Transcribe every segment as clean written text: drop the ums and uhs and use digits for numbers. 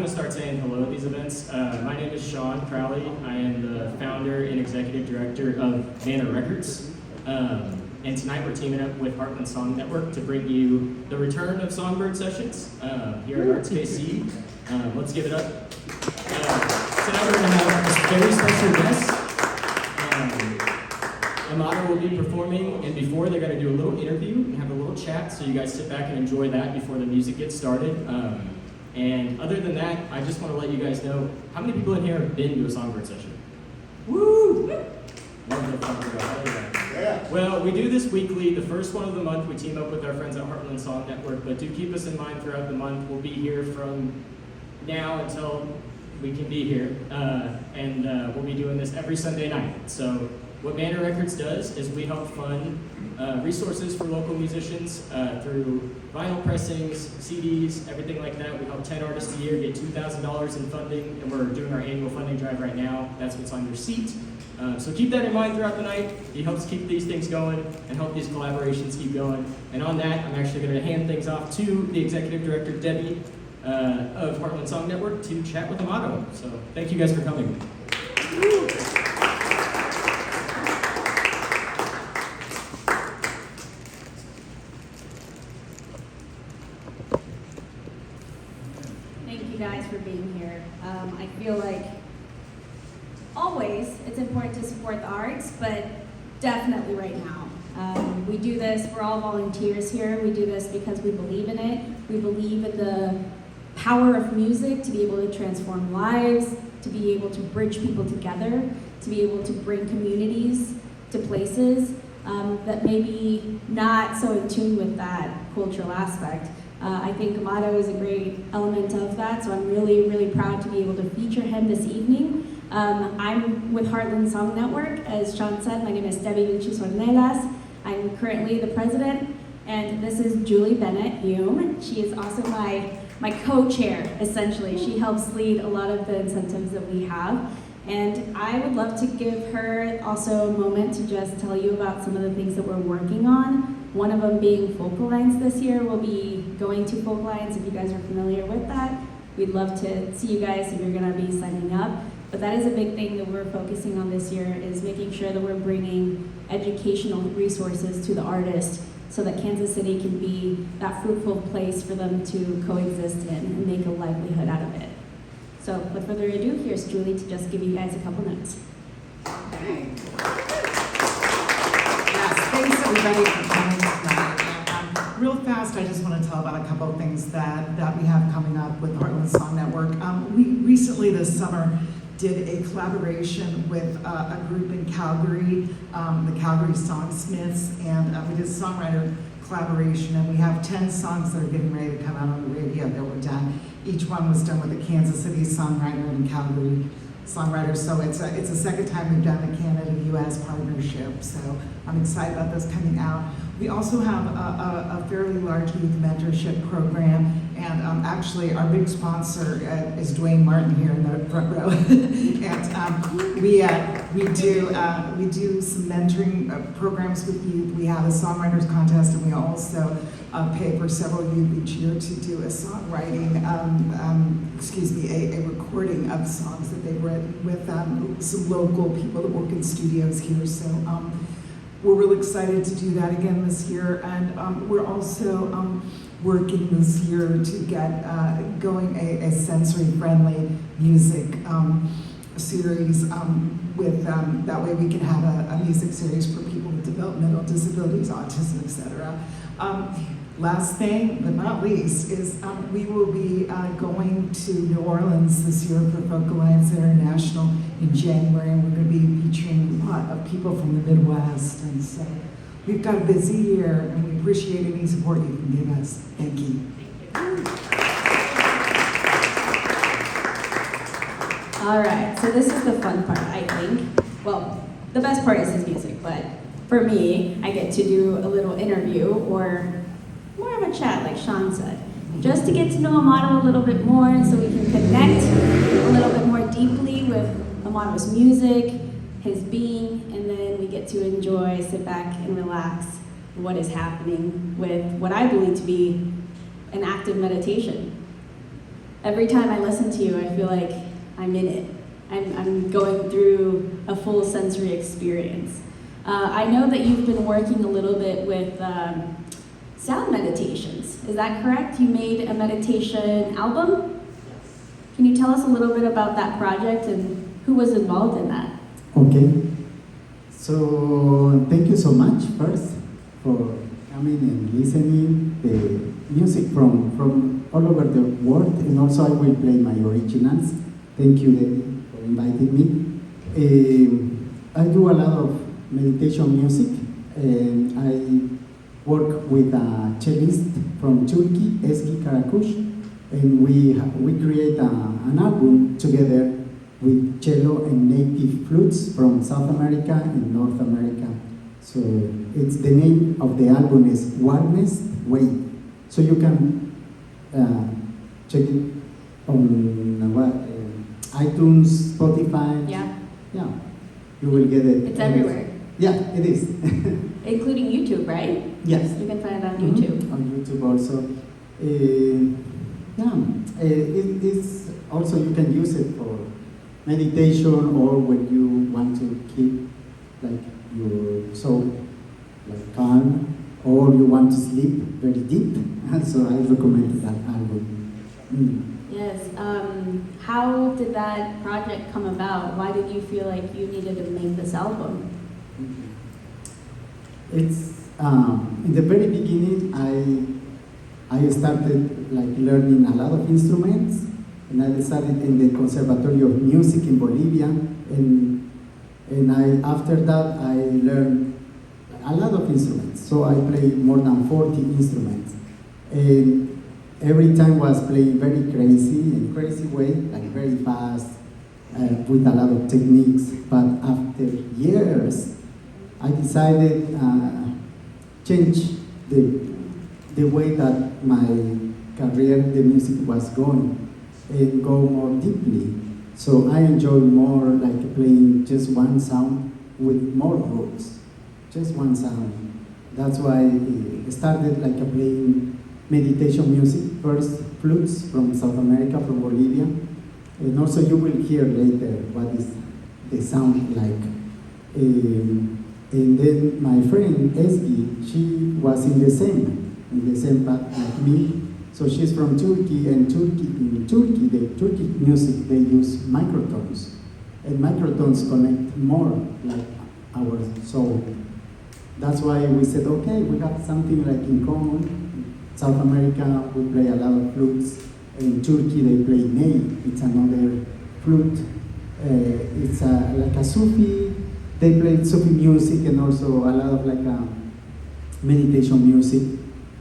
going to start saying hello at these events. My name is Sean Crowley. I am the founder and executive director of Manor Records. And tonight we're teaming up with Heartland Song Network to bring you the return of Songbird sessions here at ARTSKC. Let's give it up. Tonight we're going to have a very special guest. Amado will be performing, and before they're going to do a little interview and have a little chat, so you guys sit back and enjoy that before the music gets started. And other than that, I just want to let you guys know, how many people in here have been to a Songbird session? Woo! Yeah. Well, we do this weekly. The first one of the month, we team up with our friends at Heartland Song Network, but do keep us in mind throughout the month. We'll be here from now until we can be here, and we'll be doing this every Sunday night. So what Manor Records does is we help fund resources for local musicians through vinyl pressings, CDs, everything like that. We help 10 artists a year get $2,000 in funding, and we're doing our annual funding drive right now. That's what's on your seat. So keep that in mind throughout the night. It helps keep these things going and help these collaborations keep going. And on that, I'm actually going to hand things off to the executive director, Debbie, of Heartland Song Network to chat with Amado. So thank you guys for coming. Thank you guys for being here. I feel like always it's important to support the arts, but definitely right now. We do this, we're all volunteers here. We do this because we believe in it. We believe in the power of music to be able to transform lives, to be able to bridge people together, to be able to bring communities to places that maybe not so in tune with that cultural aspect. I think Amado is a great element of that, so I'm really, really proud to be able to feature him this evening. I'm with Heartland Song Network. As Sean said, my name is Debbie Vinci-Sornelas. I'm currently the president, and this is Julie Bennett-Hume. She is also my co-chair, essentially. She helps lead a lot of the incentives that we have. And I would love to give her also a moment to just tell you about some of the things that we're working on. One of them being Focal Lines this year. We'll be going to Focal Lines if you guys are familiar with that. We'd love to see you guys if you're gonna be signing up. But that is a big thing that we're focusing on this year, is making sure that we're bringing educational resources to the artist so that Kansas City can be that fruitful place for them to coexist in and make a livelihood out of it. So without further ado, here's Julie to just give you guys a couple notes. Okay. Yes, thanks everybody for coming tonight. Real fast, I just want to tell about a couple of things that we have coming up with Heartland Song Network. We recently this summer did a collaboration with a group in Calgary, the Calgary Songsmiths, and we did a songwriter collaboration, and we have 10 songs that are getting ready to come out on the radio that were done. Each one was done with a Kansas City songwriter and a Calgary songwriter, so it's a second time we've done the Canada-US partnership, so I'm excited about this coming out. We also have a fairly large youth mentorship program, and actually our big sponsor is Dwayne Martin here in the front row. And we do some mentoring programs with youth. We have a songwriters contest, and we also pay for several youth each year to do a songwriting, a recording of songs that they've written with some local people that work in studios here. So we're really excited to do that again this year, and we're also working this year to get going a sensory-friendly music series with that way we can have a music series for people with developmental disabilities, autism, etc. Last thing, but not least, is we will be going to New Orleans this year for Focal Lines International in January, and we're going to be featuring a lot of people from the Midwest. And so we've got a busy year, and we appreciate any support you can give us. Thank you. All right, so this is the fun part, I think. Well, the best part is his music, but for me, I get to do a little interview or more of a chat, like Sean said, just to get to know Amado a little bit more so we can connect a little bit more deeply with Amado's music, his being, and then we get to enjoy, sit back and relax what is happening with what I believe to be an active meditation. every time I listen to you, I feel like I'm in it. I'm going through a full sensory experience. I know that you've been working a little bit with sound meditations. Is that correct? You made a meditation album? Can you tell us a little bit about that project and who was involved in that? Okay. So thank you so much first for coming and listening the music from all over the world, and also I will play my originals. Thank you, Debbie, for inviting me. I do a lot of meditation music, and I work with a cellist from Turkey, Ezgi Karakush, and we create an album together with cello and native flutes from South America and North America. So it's the name of the album is Warmest Way. So you can check it on iTunes, Spotify. Yeah, Yeah, you will get it. it's everywhere, Yeah, it is. including YouTube, right? Yes. You can find it on Mhm. YouTube. On YouTube also. It's also you can use it for meditation or when you want to keep like your soul like calm, or you want to sleep very deep. So I recommend that album. Yes. How did that project come about? Why did you feel like you needed to make this album? It's in the very beginning I started like learning a lot of instruments, and I studied in the Conservatorio of Music in Bolivia, and after that I learned a lot of instruments. So I played more than 40 instruments, and every time was playing very crazy, in crazy way, like very fast, with a lot of techniques. But after years, I decided change the way that my career, the music was going, and go more deeply. So I enjoy more like playing just one sound with more roots, just one sound. That's why I started like playing meditation music, first flutes from South America, from Bolivia, and also you will hear later what is the sound like. And then my friend Ezgi, she was in the same path like me. So she's from Turkey, and in Turkey, the Turkic music, they use microtones. And microtones connect more like our soul. That's why we said, okay, we have something like in common. South America, we play a lot of flutes. In Turkey, they play ney. It's another flute. It's like a Sufi. They play Sufi music and also a lot of like meditation music,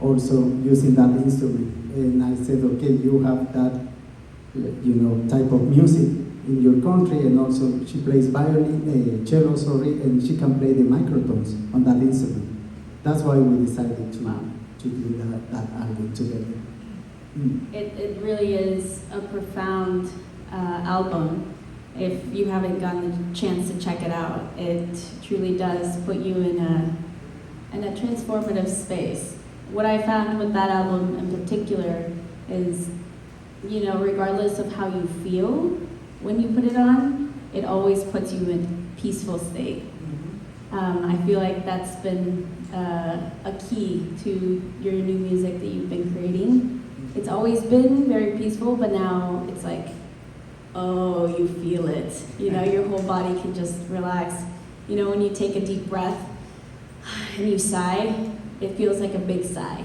also using that instrument. And I said, okay, you have that, type of music in your country, and also she plays violin, cello, and she can play the microtones on that instrument. That's why we decided to do that album together. It really is a profound album. If you haven't gotten the chance to check it out, it truly does put you in a transformative space. What I found with that album in particular is, regardless of how you feel when you put it on, it always puts you in a peaceful state. I feel like that's been a key to your new music that you've been creating. It's always been very peaceful, but now it's like, oh, you feel it. Your whole body can just relax. When you take a deep breath and you sigh, it feels like a big sigh.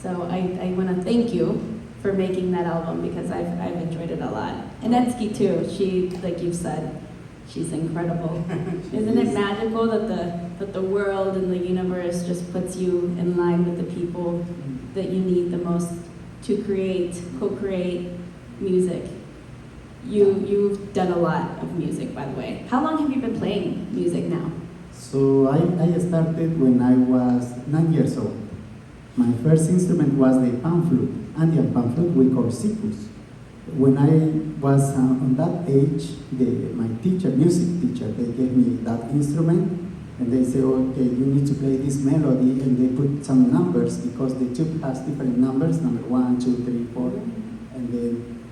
So I want to thank you for making that album, because I've enjoyed it a lot. And Etsuki too, she, like you've said, she's incredible. Isn't it magical that the world and the universe just puts you in line with the people that you need the most to co-create music? You've done a lot of music, by the way. How long have you been playing music now? So I started when I was 9 years old. My first instrument was the pan flute, Andean pan flute we call sikus. When I was on that age, my music teacher, they gave me that instrument, and they say, okay, you need to play this melody, and they put some numbers, because the tube has different numbers, number 1, 2, 3, 4, and then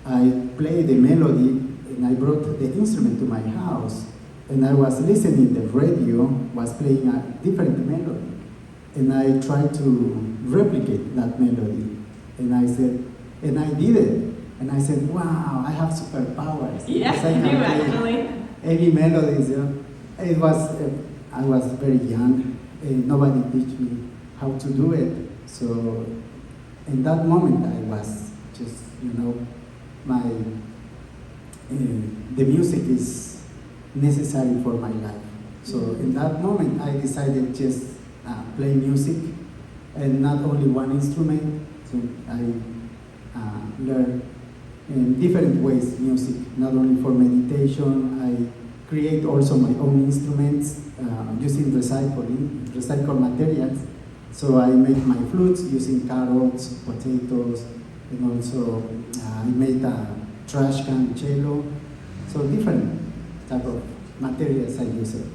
I played the melody and I brought the instrument to my house and I was listening, the radio was playing a different melody. And I tried to replicate that melody. And I said, and I did it. And I said, wow, I have superpowers. Yeah, Because I you can do play actually. any melodies. It was, I was very young and nobody teach me how to do it. So in that moment I was just, my, the music is necessary for my life. So in that moment I decided just play music and not only one instrument. So I learn in different ways music, not only for meditation. I create also my own instruments using recycled materials. So I make my flutes using carrots, potatoes, and also I made a trash can cello. So different type of materials I use it.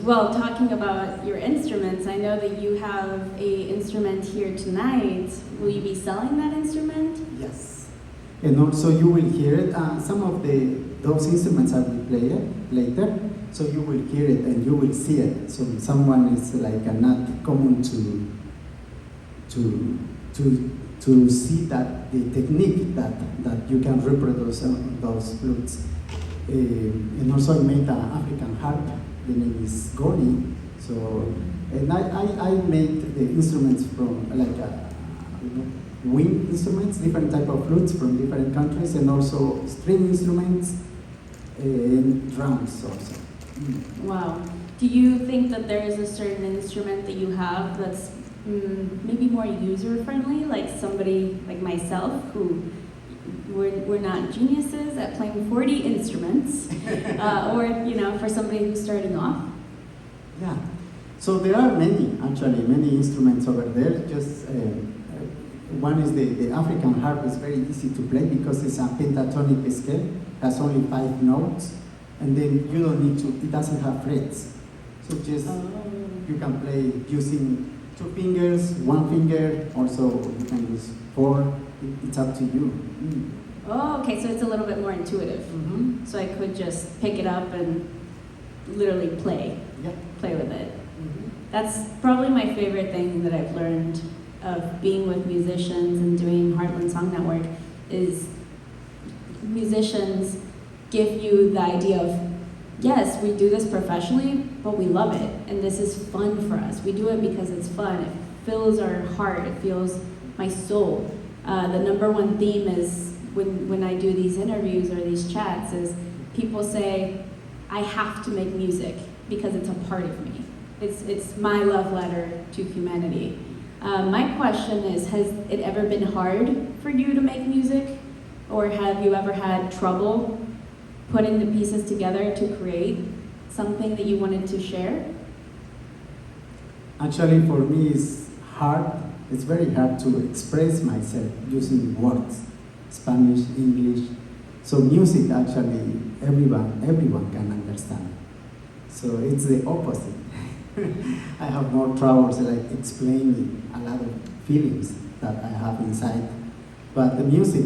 Well, talking about your instruments, I know that you have a instrument here tonight. Will you be selling that instrument? Yes. And also you will hear it. Some of those instruments I will play it later. So you will hear it and you will see it. So someone is like not common to see that the technique that you can reproduce those flutes. And also I made an African harp. The name is Goni. So and I made the instruments from wind instruments, different type of flutes from different countries, and also string instruments and drums also. Wow. Do you think that there is a certain instrument that you have that's maybe more user-friendly, like somebody like myself who we're not geniuses at playing 40 instruments, or for somebody who's starting off? Yeah. So there are many instruments over there. Just one is the African harp is very easy to play because it's a pentatonic scale, has only 5 notes. And then you don't need to, it doesn't have frets. So just, you can play using 2 fingers, 1 finger, also you can use 4, it's up to you. Oh, okay, so it's a little bit more intuitive. Mm-hmm. So I could just pick it up and literally play with it. Mm-hmm. That's probably my favorite thing that I've learned of being with musicians and doing Heartland Song Network is musicians give you the idea of, yes, we do this professionally, but we love it, and this is fun for us. We do it because it's fun. It fills our heart. It fills my soul. The number one theme is when I do these interviews or these chats is people say, I have to make music because it's a part of me. It's my love letter to humanity. My question is, has it ever been hard for you to make music? Or have you ever had trouble putting the pieces together to create something that you wanted to share? Actually, for me, it's hard. It's very hard to express myself using words, Spanish, English. So music, actually, everyone can understand. So it's the opposite. I have more troubles like explaining a lot of feelings that I have inside. But the music,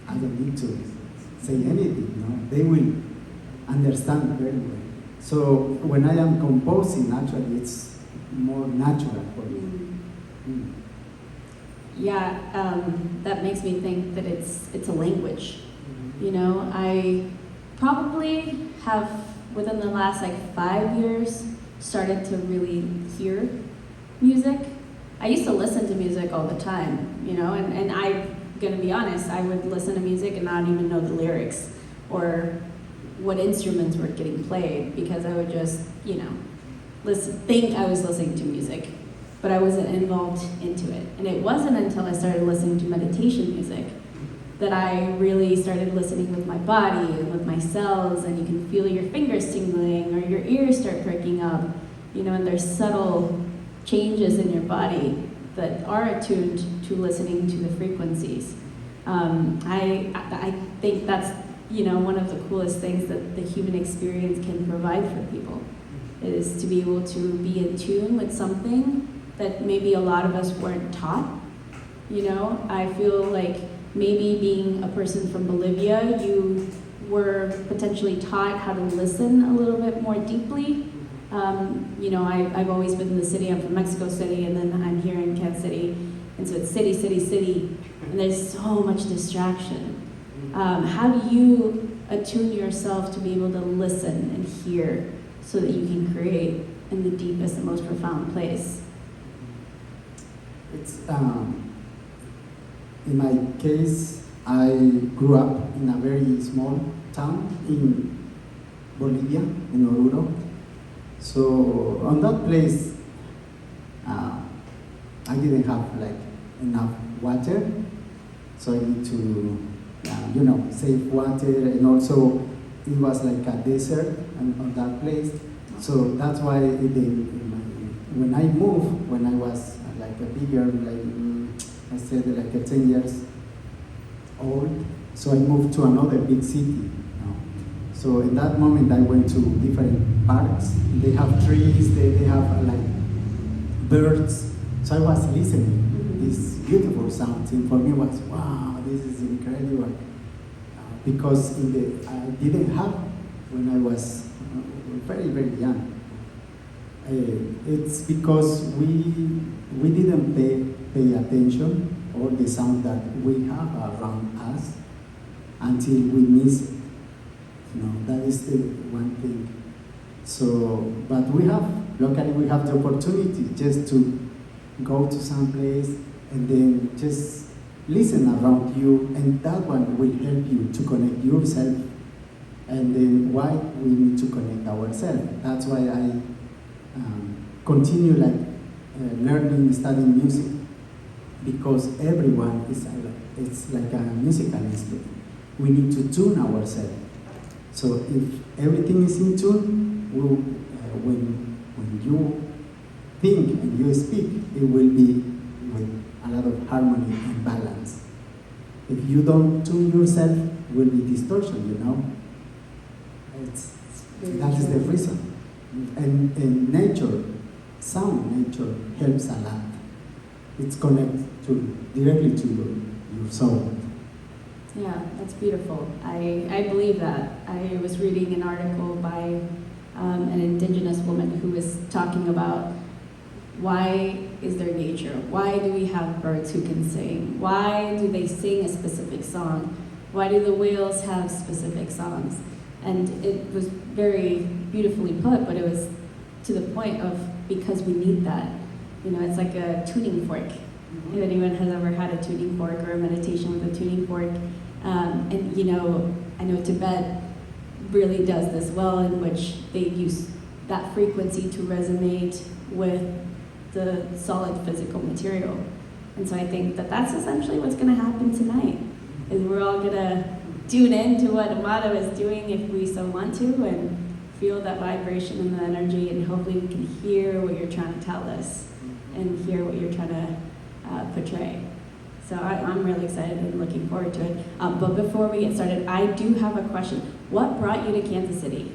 I don't need to say anything, they will understand very well. So when I am composing, actually, it's more natural for me. Yeah, that makes me think that it's a language. I probably have, within the last 5 years, started to really hear music. I used to listen to music all the time, and I'm gonna be honest, I would listen to music and not even know the lyrics or what instruments were getting played because I would just, think I was listening to music, but I wasn't involved into it. And it wasn't until I started listening to meditation music that I really started listening with my body and with my cells, and you can feel your fingers tingling or your ears start perking up, and there's subtle changes in your body that are attuned to listening to the frequencies. I think that's, one of the coolest things that the human experience can provide for people, is to be able to be in tune with something that maybe a lot of us weren't taught. I feel like maybe being a person from Bolivia, you were potentially taught how to listen a little bit more deeply. You know, I've always been in the city. I'm from Mexico City, and then I'm here in Kansas City, and so it's city, city, city, and there's so much distraction. How do you attune yourself to be able to listen and hear so that you can create in the deepest and most profound place? It's in my case, I grew up in a very small town in Bolivia, in Oruro. So on that place, I didn't have like enough water, so I need to, you know, save water, and also it was like a desert on that place. So that's why when I moved, when I was like a bigger, like I said, like 10 years old, so I moved to another big city. So in that moment, I went to different parks. They have trees, they have like birds. So I was listening these beautiful sounds, and for me it was, wow, this is incredible. Because I didn't have when I was very, very young. It's because we didn't pay attention all the sound that we have around us until we miss it. You know, that is the one thing. So, but locally we have the opportunity just to go to some place and then just listen around you, and that one will help you to connect yourself. And then why we need to connect ourselves. That's why I continue like learning, studying music, because everyone is it's like a musical instrument. We need to tune ourselves. So if everything is in tune, when you think and you speak, it will be with a lot of harmony and balance. If you don't tune yourself, it will be distortion, you know. That is the reason. And nature, nature helps a lot. It's connected directly to your soul. Yeah, that's beautiful. I believe that. I was reading an article by an indigenous woman who was talking about why is there nature? Why do we have birds who can sing? Why do they sing a specific song? Why do the whales have specific songs? And it was very beautifully put, but it was to the point of because we need that. You know, it's like a tuning fork. If anyone has ever had a tuning fork or a meditation with a tuning fork, and you know, I know Tibet really does this well, in which they use that frequency to resonate with the solid physical material. And so I think that that's essentially what's going to happen tonight, is we're all going to tune into what Amado is doing if we so want to, and feel that vibration and the energy, and hopefully we can hear what you're trying to tell us and hear what you're trying to portray. So I'm really excited and looking forward to it. But before we get started, I do have a question. What brought you to Kansas City?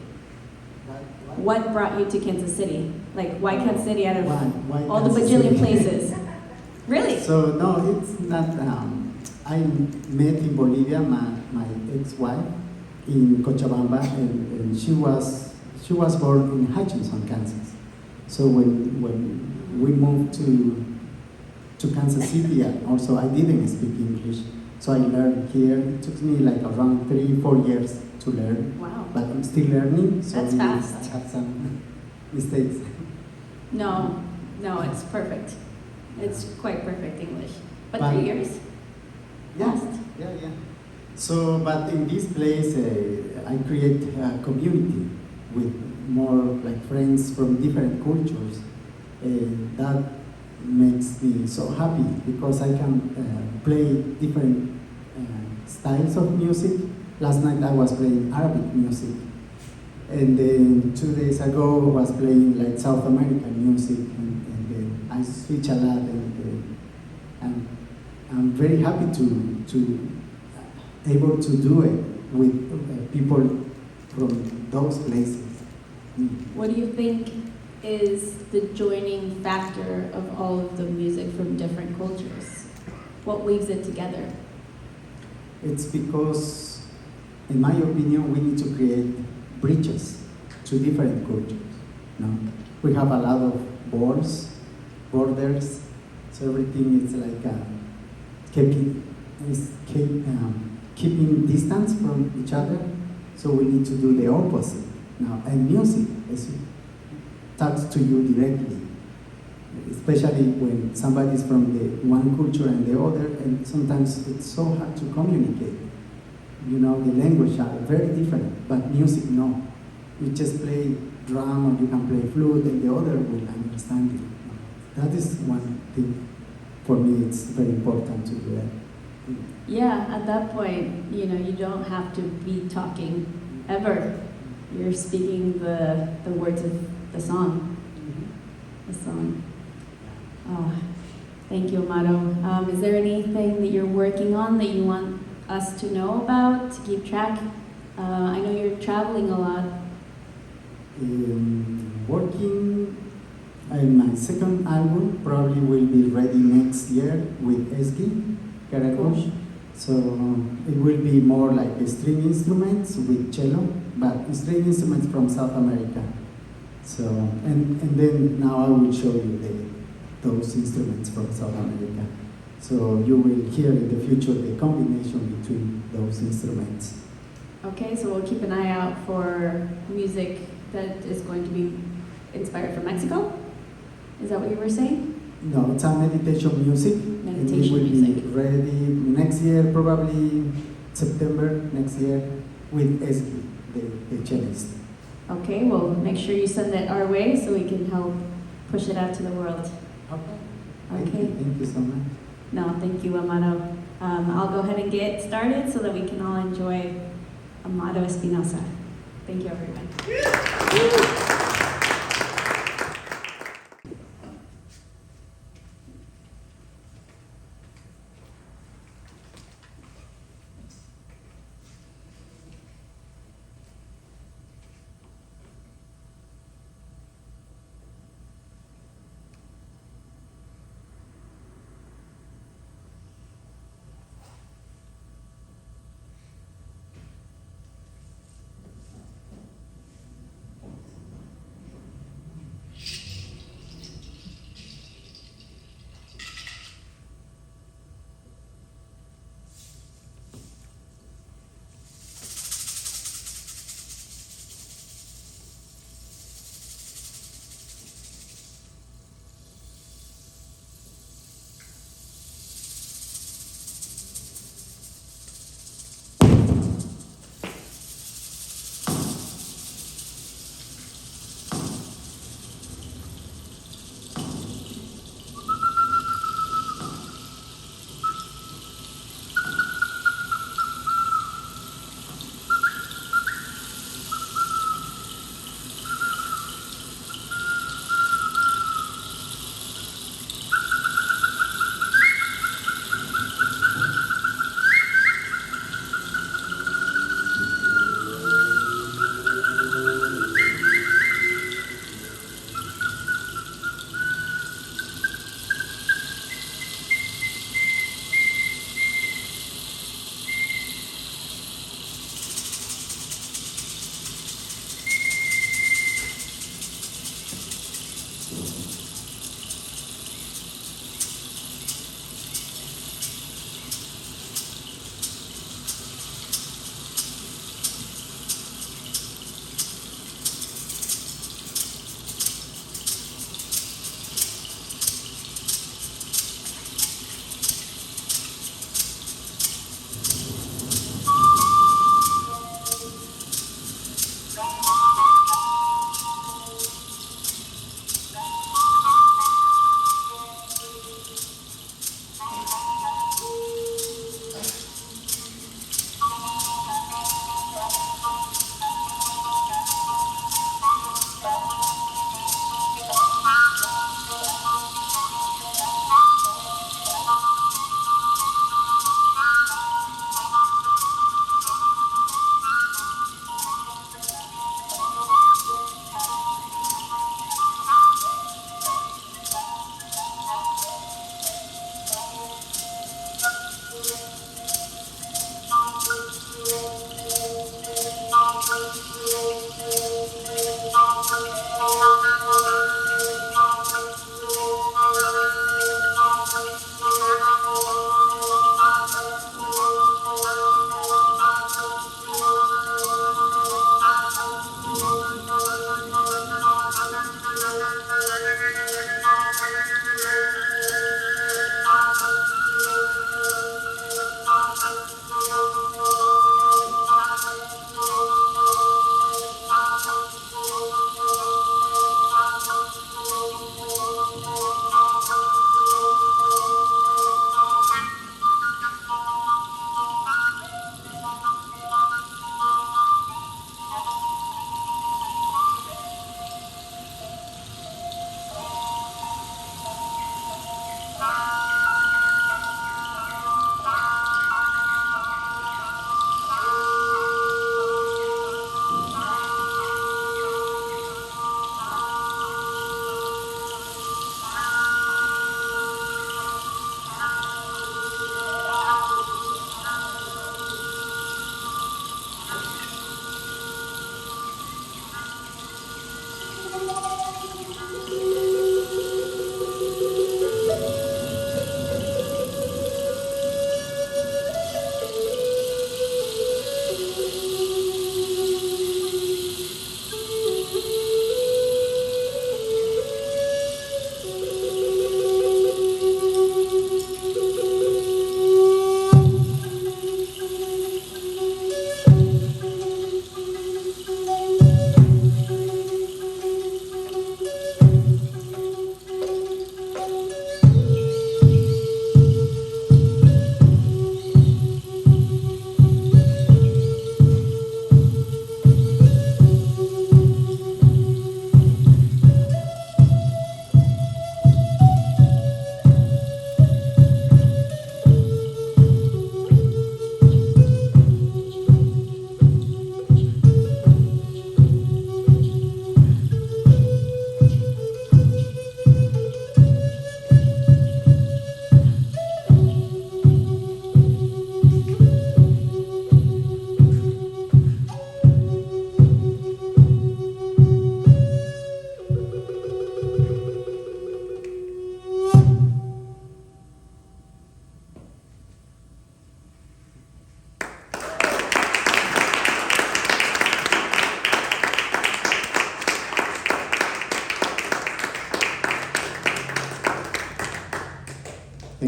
What brought you to Kansas City? Like, why Kansas City out of why all the Kansas bajillion City? places? Really? So no, it's not. I met in Bolivia my ex-wife in Cochabamba, and she was born in Hutchinson, Kansas. So when we moved to Kansas City, also I didn't speak English, so I learned here. It took me like around 3-4 years to learn. Wow. But I'm still learning. So That's fast. I have some mistakes. No, it's perfect. It's quite perfect English. But But- 3 years? Yeah, Fast. yeah. So, but in this place, I create a community with more like friends from different cultures. That makes me so happy because I can play different styles of music. Last night I was playing Arabic music, and then 2 days ago I was playing like South American music, and then I switch a lot, and I'm very happy to able to do it with people from those places. What do you think is the joining factor of all of the music from different cultures? What weaves it together? It's because, in my opinion, we need to create bridges to different cultures. No? We have a lot of borders, so everything is like keeping distance from each other. So we need to do the opposite now. And music talks to you directly, especially when somebody's from the one culture and the other, and sometimes it's so hard to communicate. You know, the language are very different, but music, no. You just play drum or you can play flute and the other will understand it. That is one thing. For me, it's very important to do that. Yeah, at that point, you know, you don't have to be talking ever. You're speaking the words of the song. The song. Oh, thank you, Amado. Is there anything that you're working on that you want us to know about, to keep track? I know you're traveling a lot. Working on my second album probably will be ready next year with ARTSKC. Cool. So it will be more like string instruments with cello, but string instruments from South America. So and then now I will show you those instruments from South America. So you will hear in the future the combination between those instruments. Okay, so we'll keep an eye out for music that is going to be inspired from Mexico? Is that what you were saying? No, it's a meditation music. And it will music. be ready next year, probably September next year, with ARTSKC, the cellist. Okay, well, make sure you send that our way so we can help push it out to the world. Okay. Thank you so much. No, thank you, Amado. I'll go ahead and get started so that we can all enjoy Amado Espinoza. Thank you, everyone.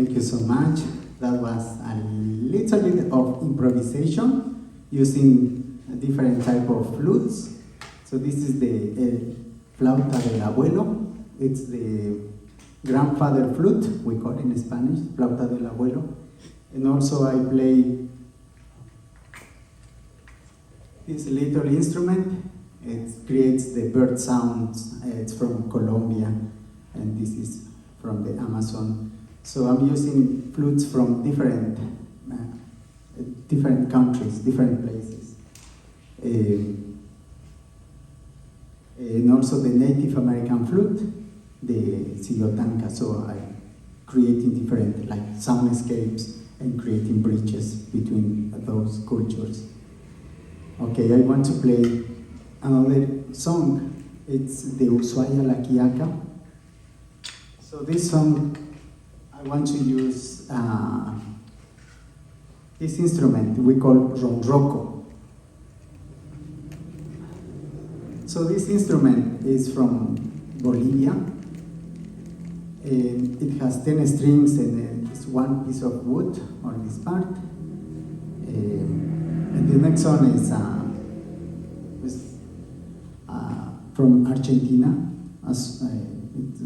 Thank you so much. That was a little bit of improvisation using a different type of flutes. So this is the flauta del abuelo. It's the grandfather flute, we call it in Spanish, flauta del abuelo. And also I play this little instrument. It creates the bird sounds. It's from Colombia, and this is from the Amazon. So I'm using flutes from different countries, different places. And also the Native American flute, the Siyotanka. So I'm creating different like soundscapes and creating bridges between those cultures. Okay, I want to play another song. It's the Ushuaia La Quiaca. So this song, I want to use this instrument we call ronroco. So this instrument is from Bolivia, and it has 10 strings and it's one piece of wood on this part. And the next one is from Argentina.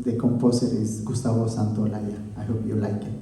The composer is Gustavo Santaolalla. I hope you like it.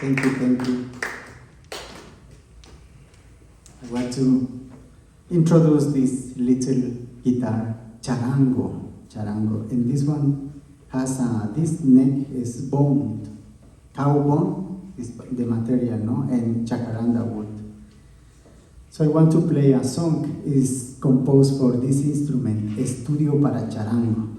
Thank you, thank you. I want to introduce this little guitar, charango, charango. And this one has this neck is boned, cow bone is the material, no, and jacaranda wood. So I want to play a song is composed for this instrument, Estudio para Charango.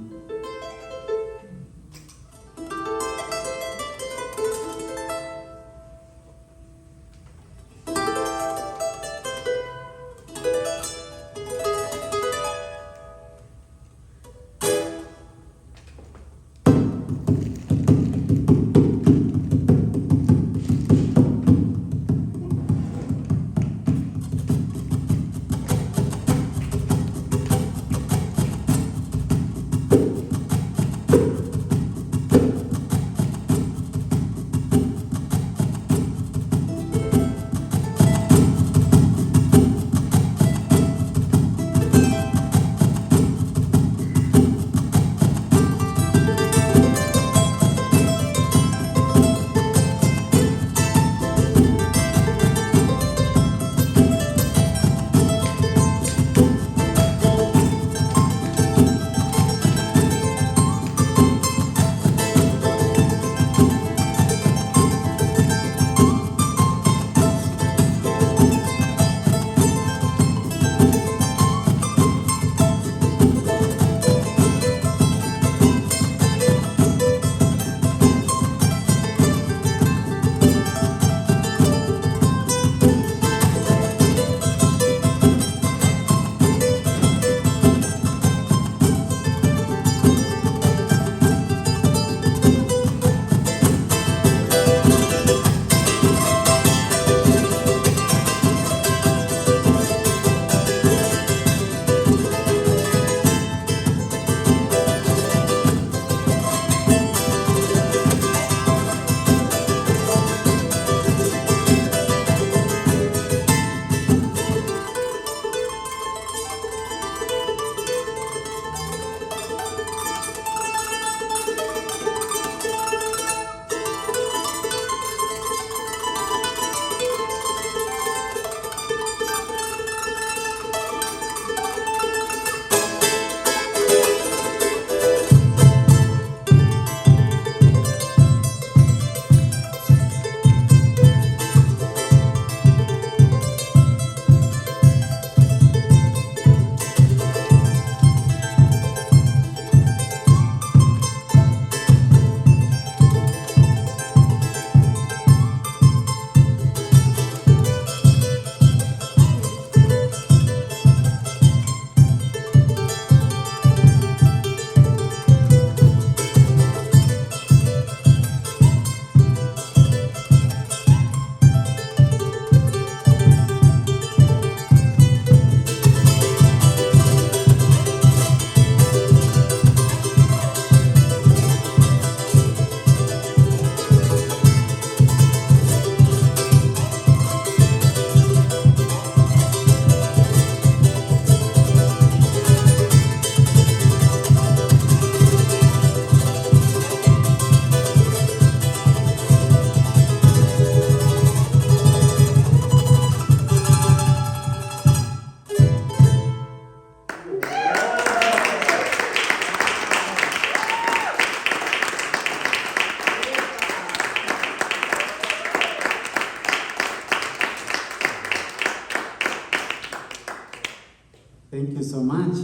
Thank you so much.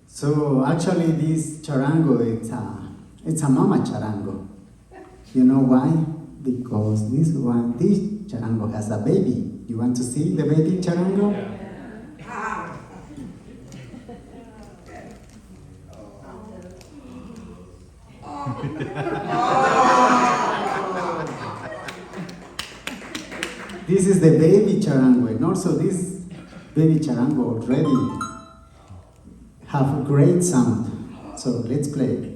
So actually this charango, it's a mama charango. You know why? Because this charango has a baby. You want to see the baby charango? Yeah. This is the baby charango, and also this baby charango already have a great sound. So let's play.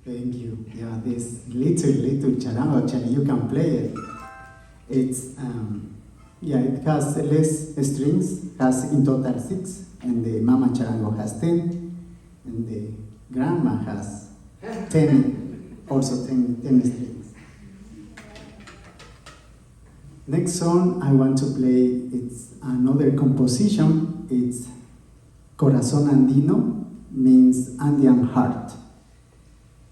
Thank you. Yeah, this little charango, actually, you can play it. It's, it has less strings, has in total 6, and the mama charango has 10, and the grandma has 10, also 10 strings. Next song I want to play, it's another composition. It's Corazón Andino, means Andean heart.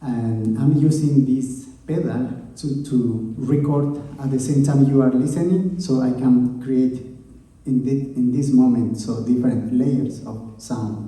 And I'm using this pedal to record at the same time you are listening, so I can create in this moment so different layers of sound.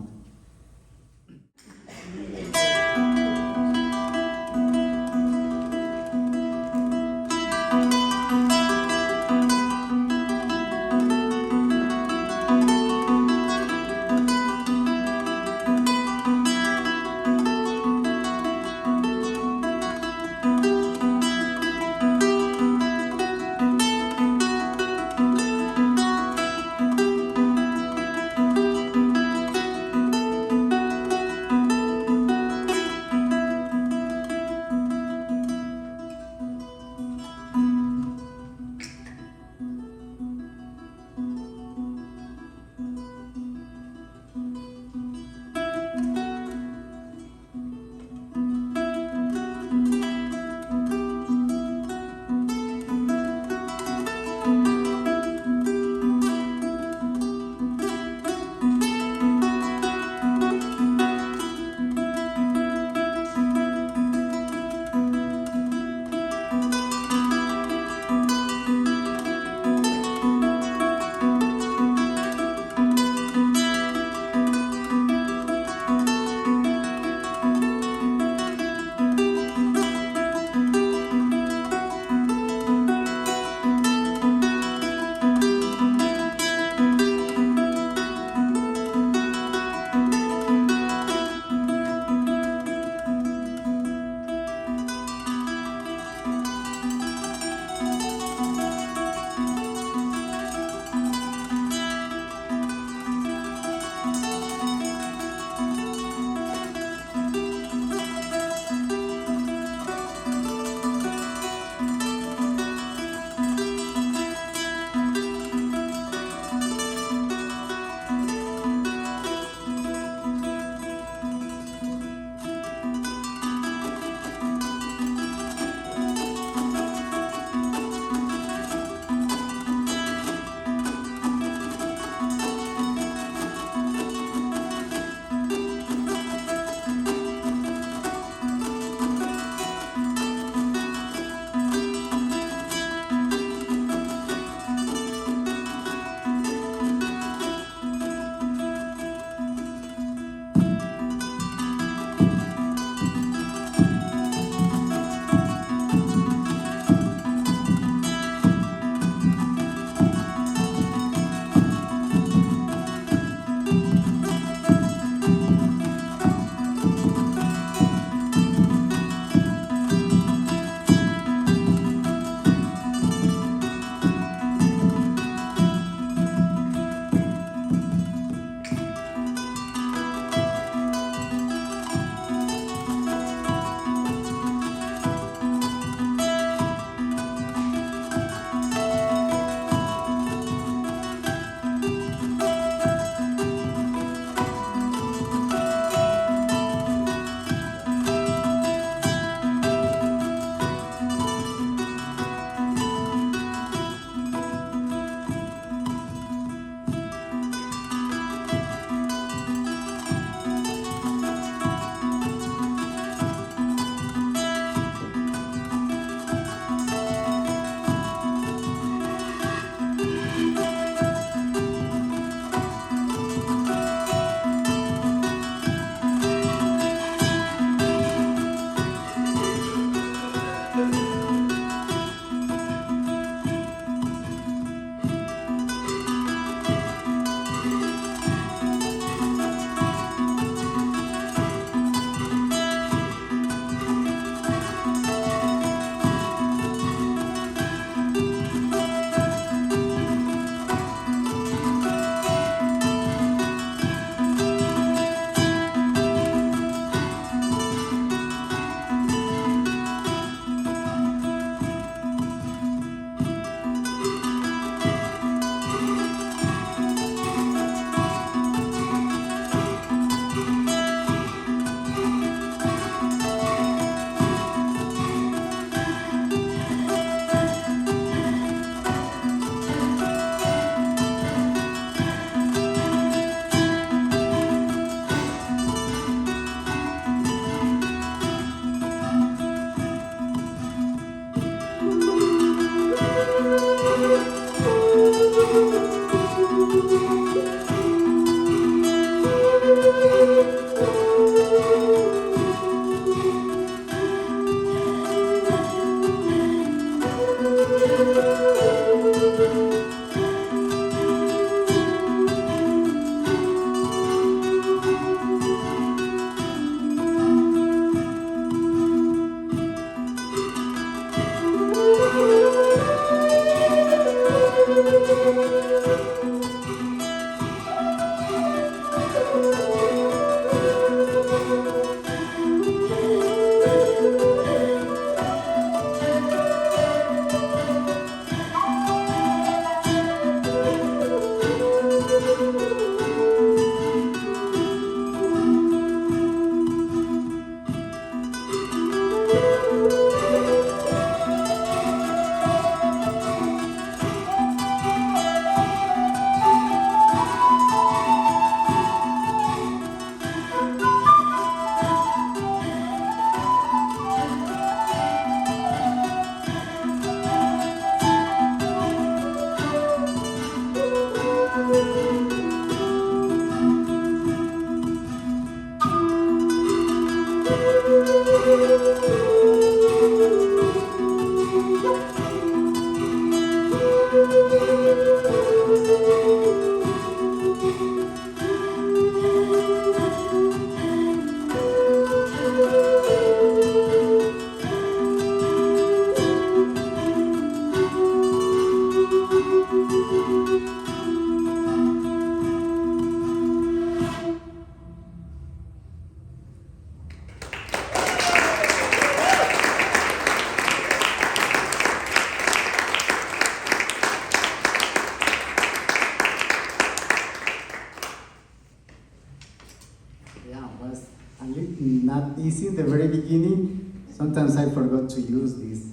very beginning, sometimes I forgot to use this,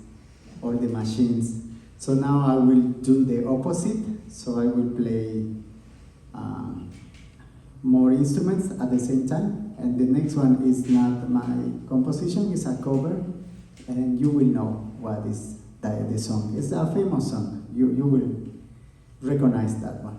all the machines. So now I will do the opposite. So I will play more instruments at the same time. And the next one is not my composition, it's a cover. And you will know what is the song. It's a famous song. You will recognize that one.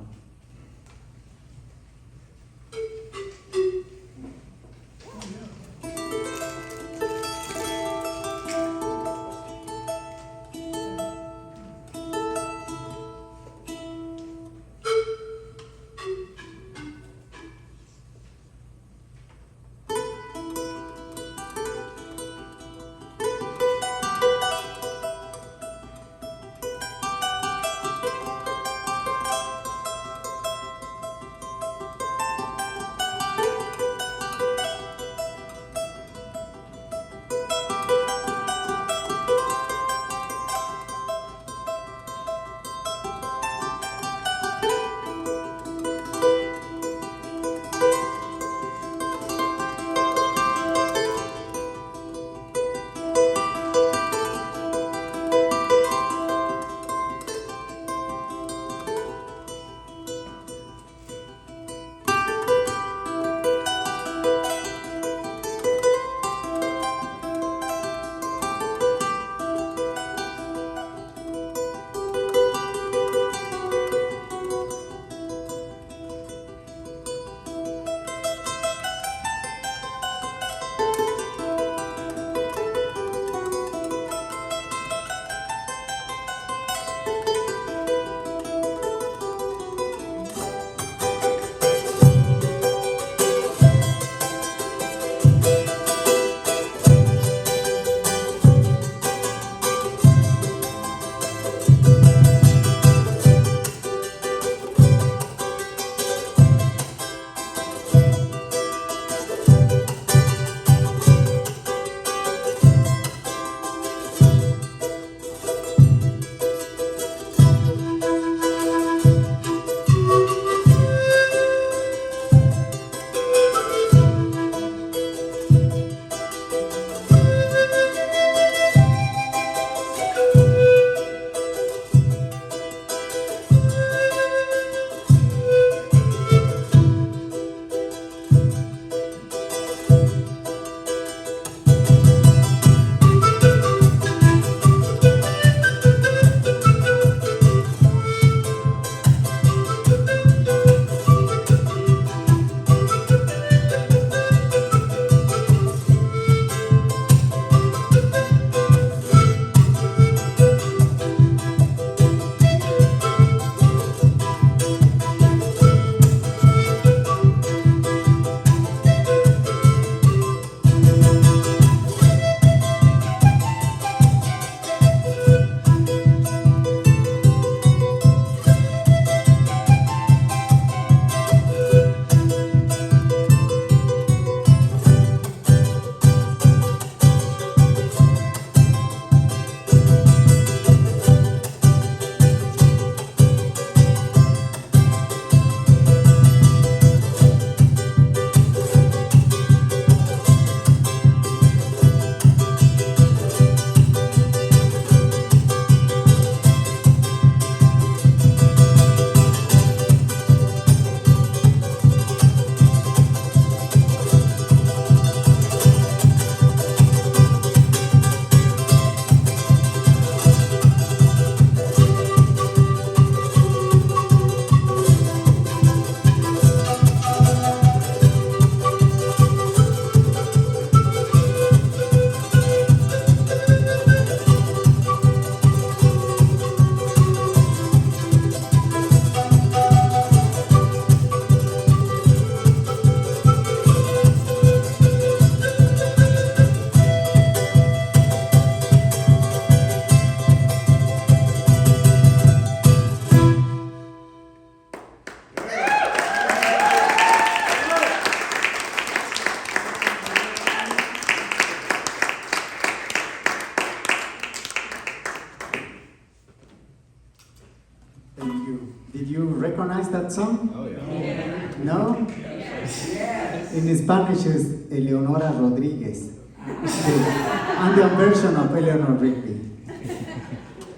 recognize that song? Oh, yeah. No? Yes. In Spanish is Eleonora Rodriguez. And the version of Eleanor Rigby.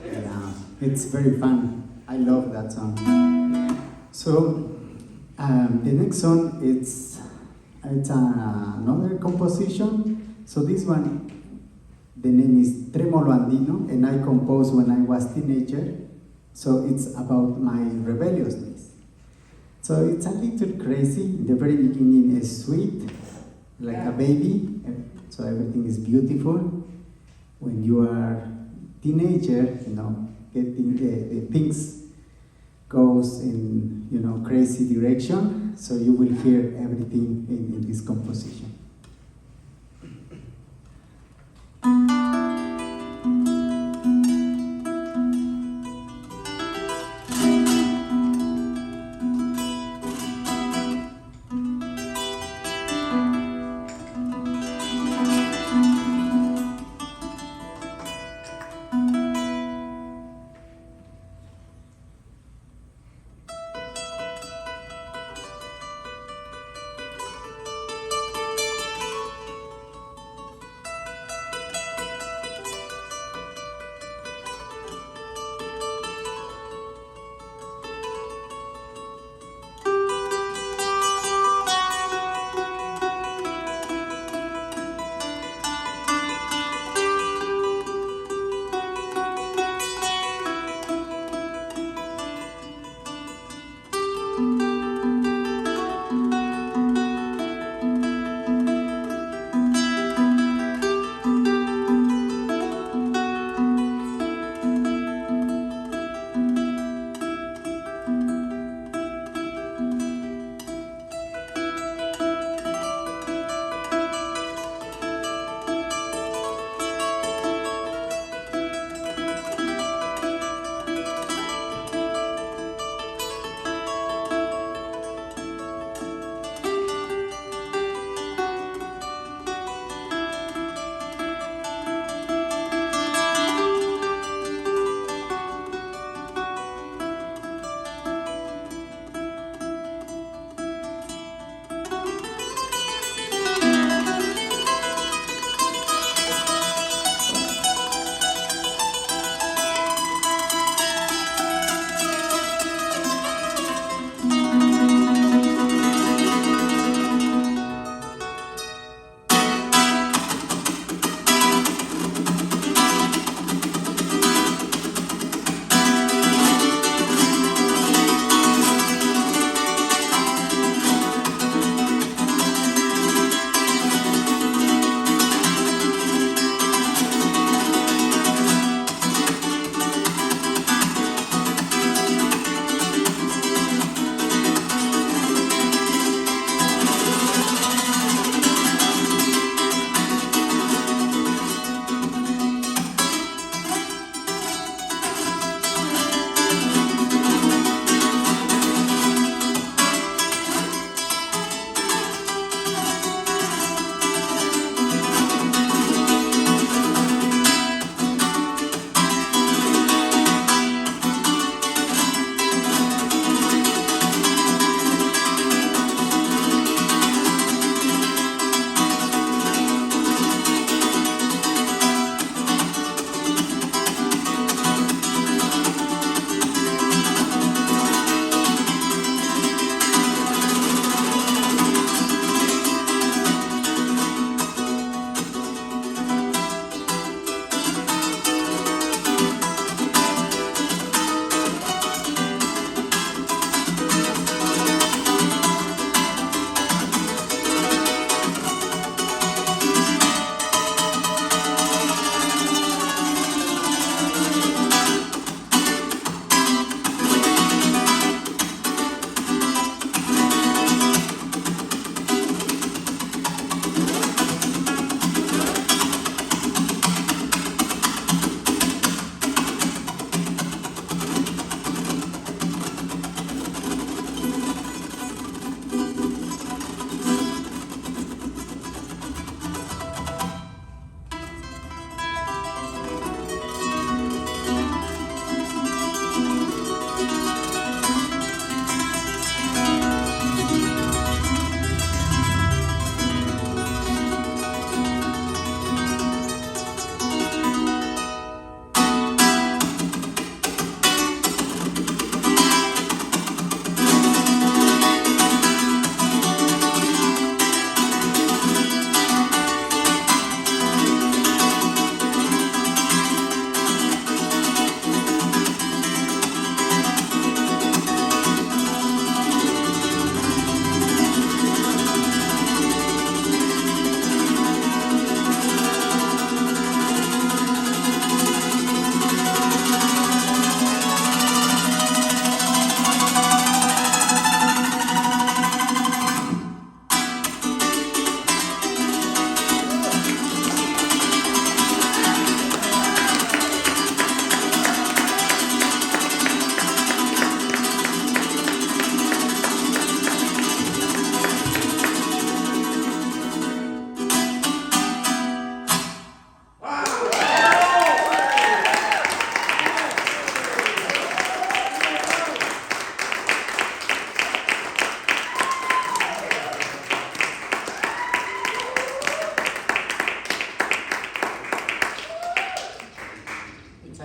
Yeah, it's very fun. I love that song. So the next song it's another composition. So this one, the name is Tremolo Andino, and I composed when I was teenager. So it's about my rebelliousness. So it's a little crazy. In the very beginning is sweet, like a baby. So everything is beautiful. When you are teenager, getting the things goes in, crazy direction. So you will hear everything in this composition.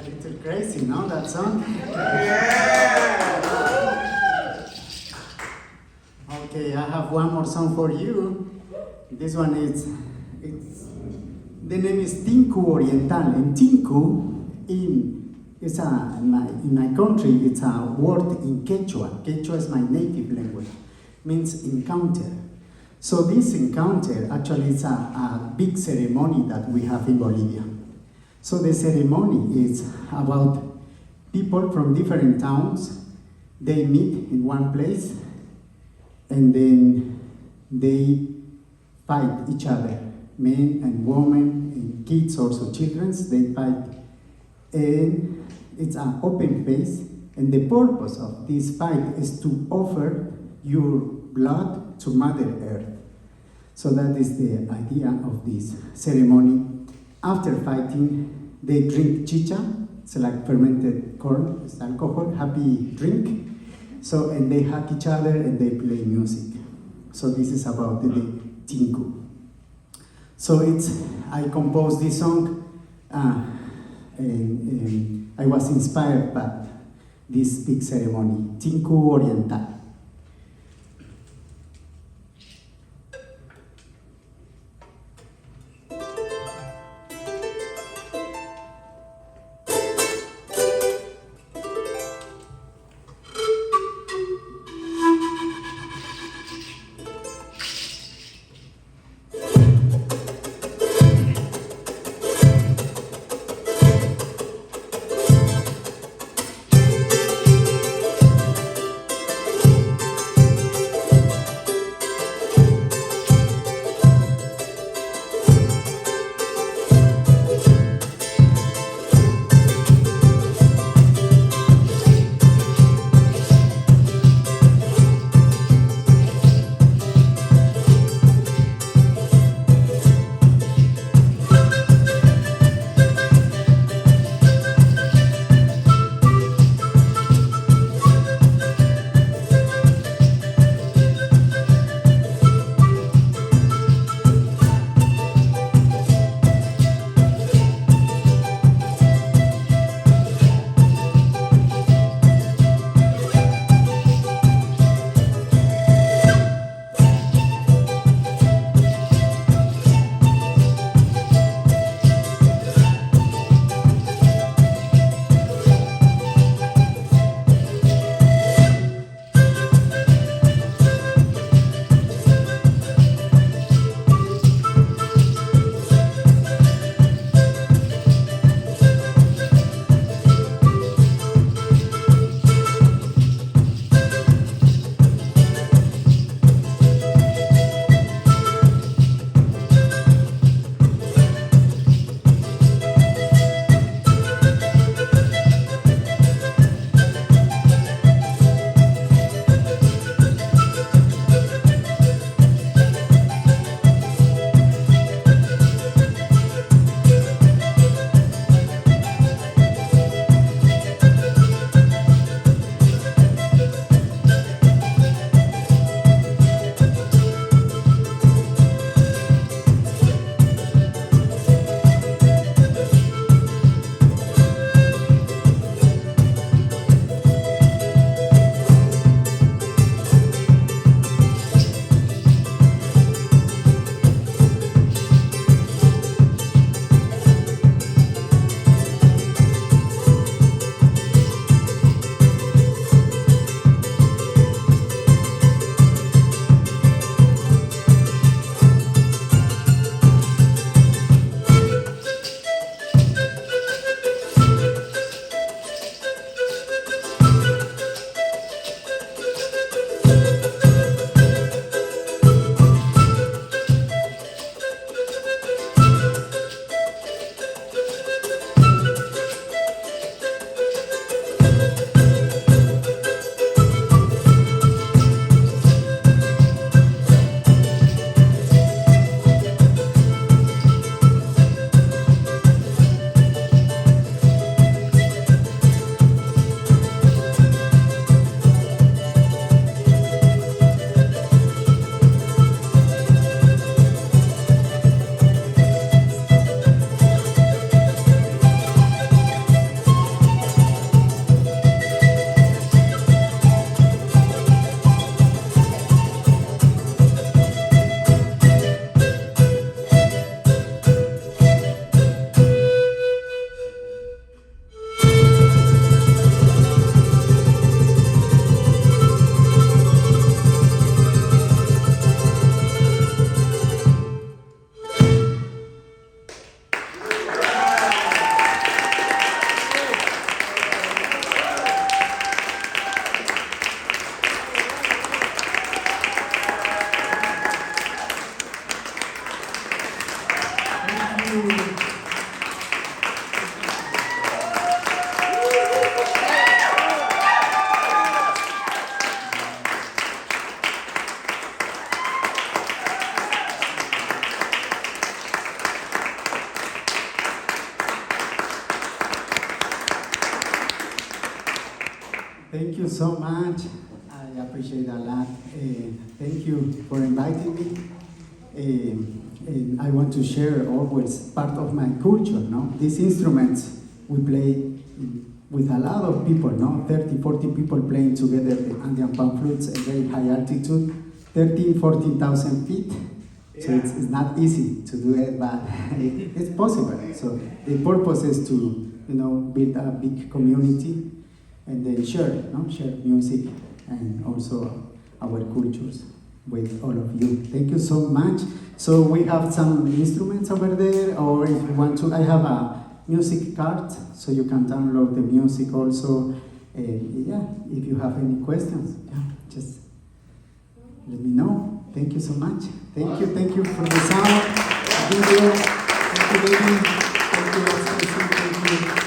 little crazy, no, that song? Okay, I have one more song for you. This one the name is Tinku Oriental, and Tinku in my country, it's a word in Quechua. Quechua is my native language, means encounter. So this encounter actually is a big ceremony that we have in Bolivia. So the ceremony is about people from different towns. They meet in one place and then they fight each other. Men and women and kids, also children, they fight. And it's an open face. And the purpose of this fight is to offer your blood to Mother Earth. So that is the idea of this ceremony. After fighting, they drink chicha. It's like fermented corn, it's alcohol, happy drink. So, and they hug each other and they play music. So this is about the Tinku. So I composed this song and I was inspired by this big ceremony, Tinku Oriental. Thank you so much. I appreciate a lot. Thank you for inviting me. And I want to share always part of my culture, no? These instruments we play with a lot of people, no? 30, 40 people playing together the Andean pan flutes at very high altitude, 13, 14,000 feet. So it's not easy to do it, but it's possible. So the purpose is to, build a big community and then share music and also our cultures with all of you. Thank you so much. So we have some instruments over there, or if you want to, I have a music card, so you can download the music also. If you have any questions, just let me know. Thank you so much. Thank you for the sound, video. Thank you, baby. Thank you, ARTSKC. Thank you.